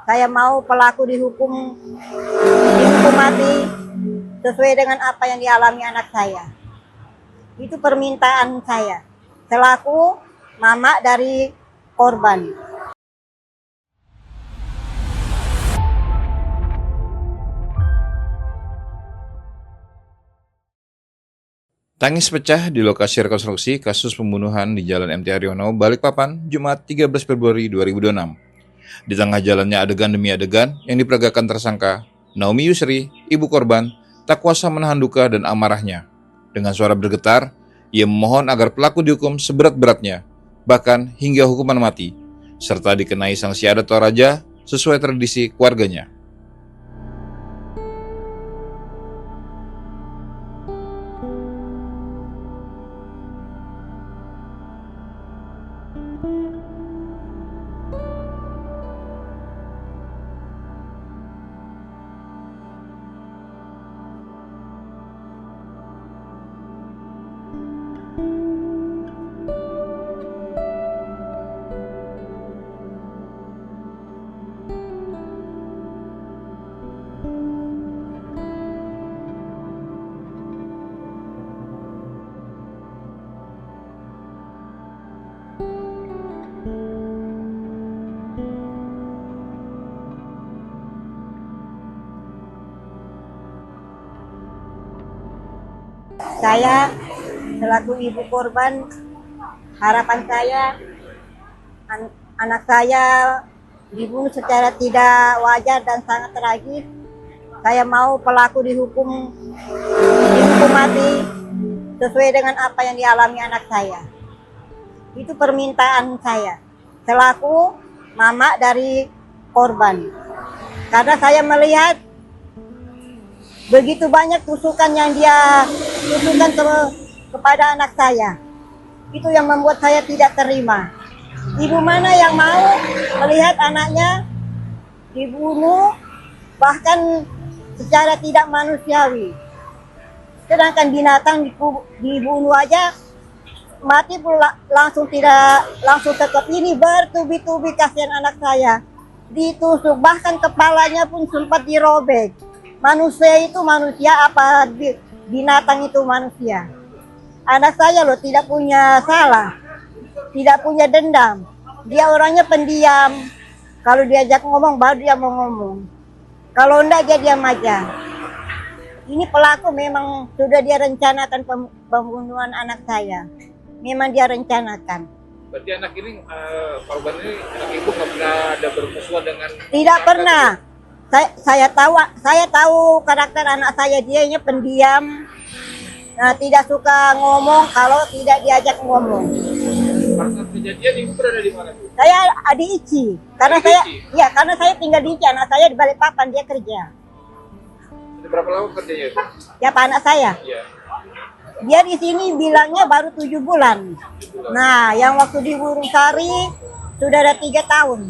Saya mau pelaku dihukum mati sesuai dengan apa yang dialami anak saya. Itu permintaan saya selaku mama dari korban. Tangis pecah di lokasi rekonstruksi kasus pembunuhan di Jalan MT Haryono, Balikpapan, Jumat 13 Februari 2026. Di tengah jalannya adegan demi adegan yang diperagakan tersangka, Naomi Yusri, ibu korban, tak kuasa menahan duka dan amarahnya. Dengan suara bergetar, ia memohon agar pelaku dihukum seberat-beratnya, bahkan hingga hukuman mati, serta dikenai sanksi adat Toraja sesuai tradisi keluarganya. Saya selaku ibu korban, harapan saya anak saya dibunuh secara tidak wajar dan sangat tragis. Saya mau pelaku dihukum mati sesuai dengan apa yang dialami anak saya. Itu permintaan saya selaku mama dari korban. Karena saya melihat begitu banyak tusukan yang dia tusukan kepada anak saya. Itu yang membuat saya tidak terima. Ibu mana yang mau melihat anaknya dibunuh bahkan secara tidak manusiawi. Sedangkan binatang dibunuh aja mati pula langsung tetap. Ini bertubi-tubi kasihan anak saya. Ditusuk bahkan kepalanya pun sempat dirobek. Manusia itu manusia apa binatang itu manusia? Anak saya loh tidak punya salah, tidak punya dendam. Dia orangnya pendiam. Kalau diajak ngomong baru dia mau ngomong. Kalau enggak dia diam aja. Ini pelaku memang sudah dia rencanakan pembunuhan anak saya. Memang dia rencanakan. Berarti anak ini, korban ini, anak ibu nggak pernah ada bermusuhan dengan... Tidak pernah. Saya tahu karakter anak saya, dianya pendiam, tidak suka ngomong kalau tidak diajak ngomong. Pada saat kejadian ibu berada di mana? Saya di ICI, karena saya tinggal di ICI, anak saya di Balikpapan dia kerja. Sudah berapa lama kerjanya itu? Siapa anak saya? Iya. Dia di sini bilangnya baru 7 bulan. Nah, yang waktu di Burungsari sudah ada 3 tahun.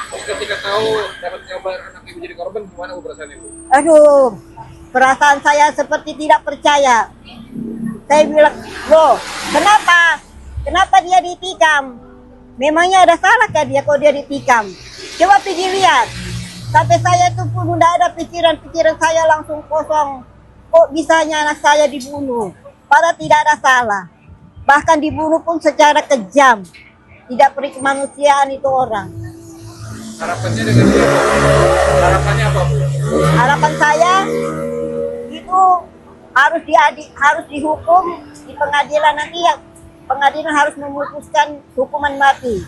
Ketika tahu dapat kabar anak ibu jadi korban, gimana perasaan ibu? Aduh, perasaan saya seperti tidak percaya. Saya bilang, loh, kenapa dia ditikam? Memangnya ada salah kah dia kalau dia ditikam? Coba pergi lihat. Sampai saya itu pun udah ada pikiran saya langsung kosong. Kok bisanya anak saya dibunuh? Padahal tidak ada salah. Bahkan dibunuh pun secara kejam. Tidak beri kemanusiaan itu orang. Harapannya dengan dia, harapannya apa Bu? Harapan saya itu harus dihukum di pengadilan nanti ya. Pengadilan harus memutuskan hukuman mati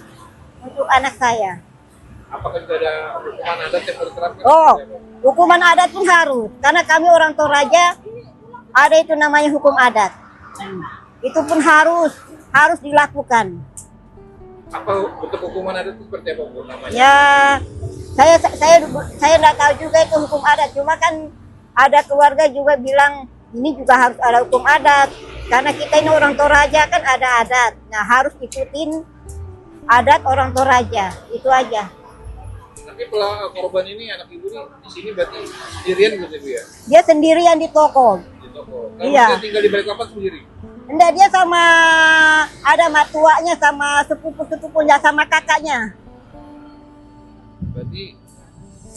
untuk anak saya. Apakah juga ada hukuman adat yang harus diterapkan? Oh, hukuman adat pun harus. Karena kami orang Toraja ada itu namanya hukum adat. Itu pun harus dilakukan. Apa bentuk hukuman adat itu seperti apa Bu namanya? Ya, saya nggak tahu juga itu hukum adat. Cuma kan ada keluarga juga bilang ini juga harus ada hukum adat. Karena kita ini orang Toraja kan ada adat. Nah harus ikutin adat orang Toraja. Itu aja. Tapi korban ini anak ibu nih di sini berarti sendirian gitu Bu ya? Dia sendirian di toko. Di toko. Kalau Iya. dia tinggal di Balikpapan sendiri? Enggak, dia sama ada matuanya sama sepupu-sepupunya sama kakaknya. Berarti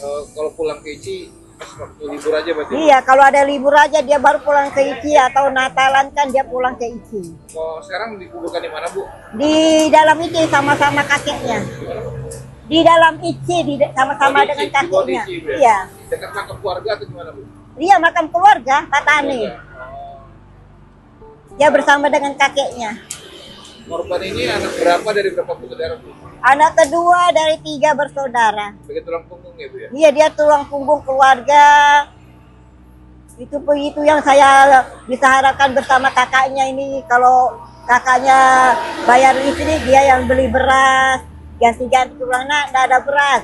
Kalau pulang ke ICI pas waktu libur aja berarti? Iya, kalau ada libur aja dia baru pulang ke ICI, atau Natalan kan dia pulang ke ICI. Kalau sekarang dikuburkan di mana, Bu? Di dalam ICI sama-sama kakeknya. Di dalam ICI sama-sama dengan kakeknya. Iya. Dekat makam keluarga atau gimana, Bu? Dia makam keluarga, Patani. Dia bersama dengan kakeknya. Korban ini anak berapa dari berapa bersaudara, Bu? Anak kedua dari 3 bersaudara. Sebagai tulang punggung ya, Bu ya? Iya, dia tulang punggung keluarga. Itu yang saya bisa harapkan bersama kakaknya ini. Kalau kakaknya bayar listrik, dia yang beli beras, ganti-ganti tulang, nggak ada beras.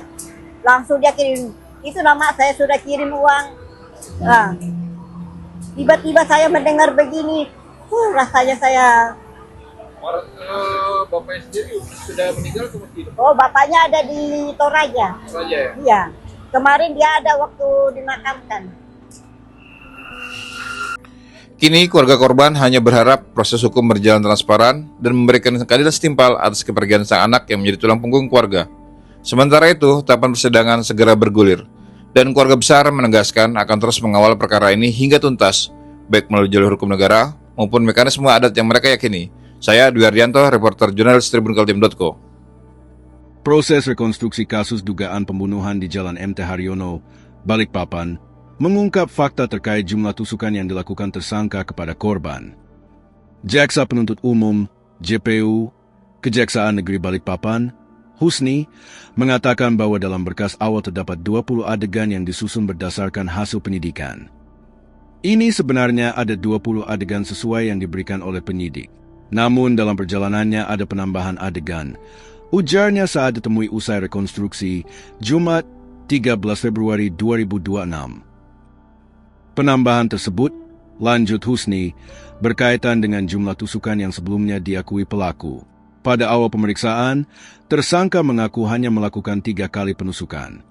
Langsung dia kirim. Itu nama saya sudah kirim uang. Nah, tiba-tiba saya mendengar begini, rasanya saya. Bapaknya sendiri sudah meninggal atau masih hidup? Oh, bapaknya ada di Toraja. Toraja ya? Iya. Kemarin dia ada waktu dimakamkan. Kini keluarga korban hanya berharap proses hukum berjalan transparan dan memberikan keadilan setimpal atas kepergian sang anak yang menjadi tulang punggung keluarga. Sementara itu, tahapan persidangan segera bergulir dan keluarga besar menegaskan akan terus mengawal perkara ini hingga tuntas, baik melalui jalur hukum negara maupun mekanisme adat yang mereka yakini. Saya Dwi Ardianto, reporter jurnalis tribunkaltim.co. Proses rekonstruksi kasus dugaan pembunuhan di Jalan MT Haryono, Balikpapan, mengungkap fakta terkait jumlah tusukan yang dilakukan tersangka kepada korban. Jaksa Penuntut Umum, JPU, Kejaksaan Negeri Balikpapan, Husni, mengatakan bahwa dalam berkas awal terdapat 20 adegan yang disusun berdasarkan hasil penyidikan. Ini sebenarnya ada 20 adegan sesuai yang diberikan oleh penyidik. Namun dalam perjalanannya ada penambahan adegan. Ujarnya saat ditemui usai rekonstruksi, Jumat 13 Februari 2026. Penambahan tersebut, lanjut Husni, berkaitan dengan jumlah tusukan yang sebelumnya diakui pelaku. Pada awal pemeriksaan, tersangka mengaku hanya melakukan 3 kali penusukan.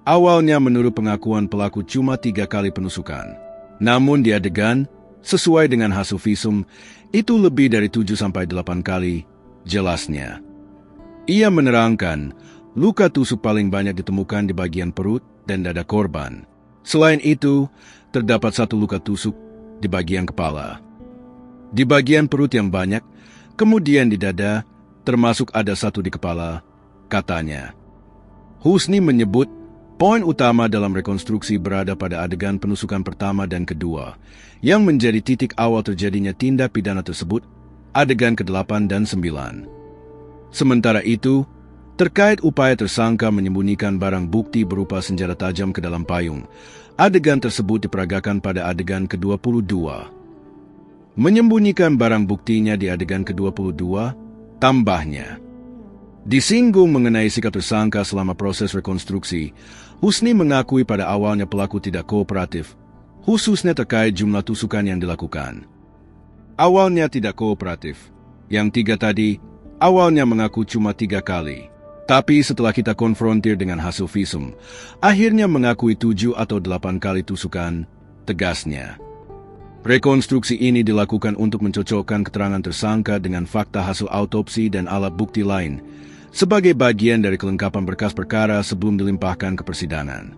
Awalnya menurut pengakuan pelaku cuma 3 kali penusukan. Namun di adegan, sesuai dengan hasil visum, itu lebih dari 7-8 kali, jelasnya. Ia menerangkan, luka tusuk paling banyak ditemukan di bagian perut dan dada korban. Selain itu, terdapat 1 luka tusuk di bagian kepala. Di bagian perut yang banyak, kemudian di dada, termasuk ada 1 di kepala, katanya. Husni menyebut, poin utama dalam rekonstruksi berada pada adegan penusukan pertama dan kedua, yang menjadi titik awal terjadinya tindak pidana tersebut, adegan ke-8 dan 9. Sementara itu, terkait upaya tersangka menyembunyikan barang bukti berupa senjata tajam ke dalam payung, adegan tersebut diperagakan pada adegan ke-22. Menyembunyikan barang buktinya di adegan ke-22, tambahnya. Disinggung mengenai sikap tersangka selama proses rekonstruksi, Husni mengakui pada awalnya pelaku tidak kooperatif, khususnya terkait jumlah tusukan yang dilakukan. Awalnya tidak kooperatif. Yang 3 tadi, awalnya mengaku cuma 3 kali. Tapi setelah kita konfrontir dengan hasil visum, akhirnya mengakui 7 atau 8 kali tusukan, tegasnya. Rekonstruksi ini dilakukan untuk mencocokkan keterangan tersangka dengan fakta hasil autopsi dan alat bukti lain, sebagai bagian dari kelengkapan berkas perkara sebelum dilimpahkan ke persidangan.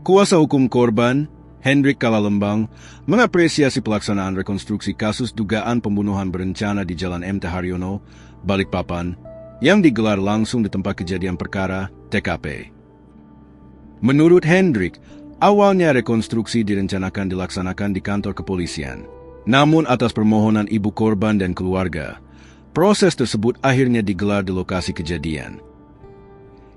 Kuasa hukum korban, Hendrik Kalalembang, mengapresiasi pelaksanaan rekonstruksi kasus dugaan pembunuhan berencana di Jalan MT Haryono, Balikpapan, yang digelar langsung di tempat kejadian perkara, TKP. Menurut Hendrik, awalnya rekonstruksi direncanakan dilaksanakan di kantor kepolisian. Namun atas permohonan ibu korban dan keluarga, proses tersebut akhirnya digelar di lokasi kejadian.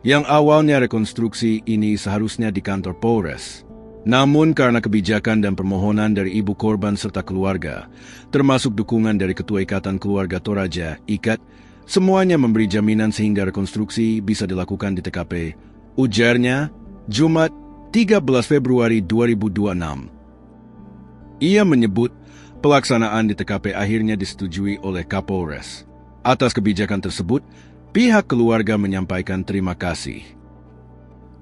Yang awalnya rekonstruksi ini seharusnya di kantor Polres. Namun karena kebijakan dan permohonan dari ibu korban serta keluarga, termasuk dukungan dari Ketua Ikatan Keluarga Toraja, IKAT, semuanya memberi jaminan sehingga rekonstruksi bisa dilakukan di TKP. Ujarnya, Jumat 13 Februari 2026. Ia menyebut pelaksanaan di TKP akhirnya disetujui oleh Kapolres. Atas kebijakan tersebut, pihak keluarga menyampaikan terima kasih.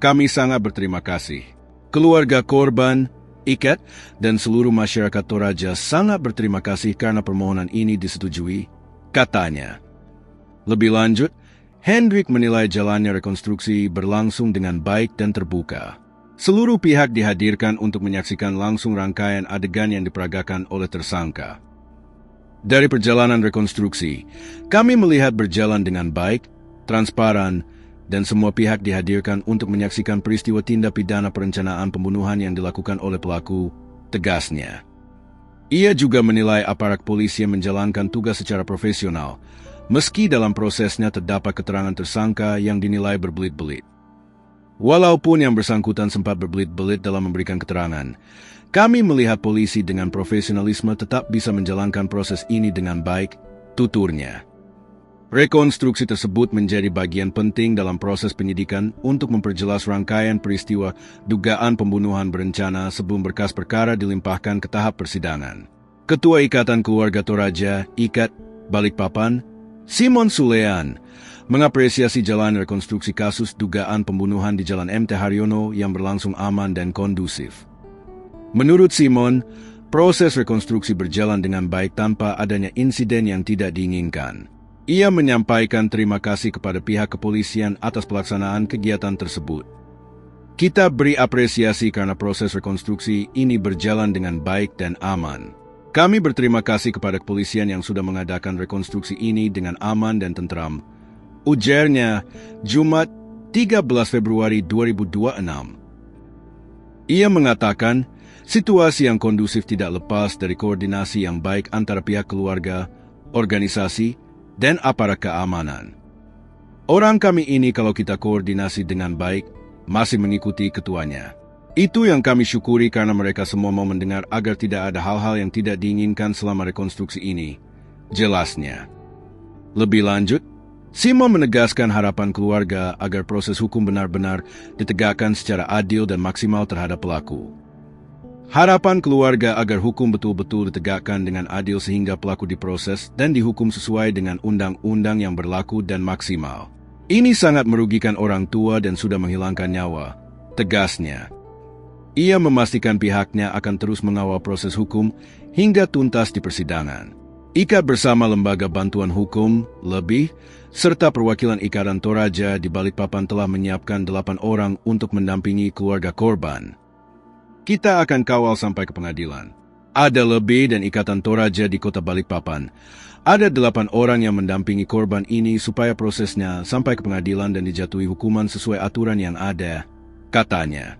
Kami sangat berterima kasih. Keluarga korban, IKAT, dan seluruh masyarakat Toraja sangat berterima kasih karena permohonan ini disetujui, katanya. Lebih lanjut, Hendrik menilai jalannya rekonstruksi berlangsung dengan baik dan terbuka. Seluruh pihak dihadirkan untuk menyaksikan langsung rangkaian adegan yang diperagakan oleh tersangka. Dari perjalanan rekonstruksi, kami melihat berjalan dengan baik, transparan, dan semua pihak dihadirkan untuk menyaksikan peristiwa tindak pidana perencanaan pembunuhan yang dilakukan oleh pelaku, tegasnya. Ia juga menilai aparat polisi yang menjalankan tugas secara profesional, meski dalam prosesnya terdapat keterangan tersangka yang dinilai berbelit-belit. Walaupun yang bersangkutan sempat berbelit-belit dalam memberikan keterangan, kami melihat polisi dengan profesionalisme tetap bisa menjalankan proses ini dengan baik, tuturnya. Rekonstruksi tersebut menjadi bagian penting dalam proses penyidikan untuk memperjelas rangkaian peristiwa dugaan pembunuhan berencana sebelum berkas perkara dilimpahkan ke tahap persidangan. Ketua Ikatan Keluarga Toraja, IKAT, Balikpapan, Simon Sulean, mengapresiasi jalan rekonstruksi kasus dugaan pembunuhan di Jalan MT Haryono yang berlangsung aman dan kondusif. Menurut Simon, proses rekonstruksi berjalan dengan baik tanpa adanya insiden yang tidak diinginkan. Ia menyampaikan terima kasih kepada pihak kepolisian atas pelaksanaan kegiatan tersebut. Kita beri apresiasi karena proses rekonstruksi ini berjalan dengan baik dan aman. Kami berterima kasih kepada kepolisian yang sudah mengadakan rekonstruksi ini dengan aman dan tentram, ujarnya Jumat 13 Februari 2026. Ia mengatakan, situasi yang kondusif tidak lepas dari koordinasi yang baik antara pihak keluarga, organisasi, dan aparat keamanan. Orang kami ini kalau kita koordinasi dengan baik, masih mengikuti ketuanya. Itu yang kami syukuri karena mereka semua mau mendengar agar tidak ada hal-hal yang tidak diinginkan selama rekonstruksi ini, jelasnya. Lebih lanjut, Simon menegaskan harapan keluarga agar proses hukum benar-benar ditegakkan secara adil dan maksimal terhadap pelaku. Harapan keluarga agar hukum betul-betul ditegakkan dengan adil sehingga pelaku diproses dan dihukum sesuai dengan undang-undang yang berlaku dan maksimal. Ini sangat merugikan orang tua dan sudah menghilangkan nyawa, tegasnya. Ia memastikan pihaknya akan terus mengawal proses hukum hingga tuntas di persidangan. IKAT bersama Lembaga Bantuan Hukum, LEBIH, serta perwakilan Ikatan Toraja di Balikpapan telah menyiapkan 8 orang untuk mendampingi keluarga korban. Kita akan kawal sampai ke pengadilan. Ada LEBIH dan Ikatan Toraja di kota Balikpapan. Ada 8 orang yang mendampingi korban ini supaya prosesnya sampai ke pengadilan dan dijatuhi hukuman sesuai aturan yang ada, katanya.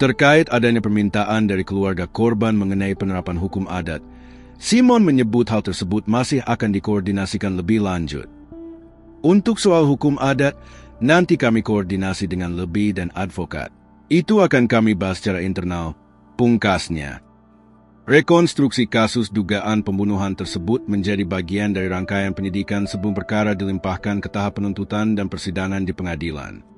Terkait adanya permintaan dari keluarga korban mengenai penerapan hukum adat, Simon menyebut hal tersebut masih akan dikoordinasikan lebih lanjut. Untuk soal hukum adat, nanti kami koordinasi dengan LEBIH dan advokat. Itu akan kami bahas secara internal, pungkasnya. Rekonstruksi kasus dugaan pembunuhan tersebut menjadi bagian dari rangkaian penyidikan sebelum perkara dilimpahkan ke tahap penuntutan dan persidangan di pengadilan.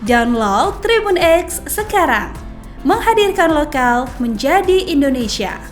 Download Tribun X sekarang. Menghadirkan lokal menjadi Indonesia.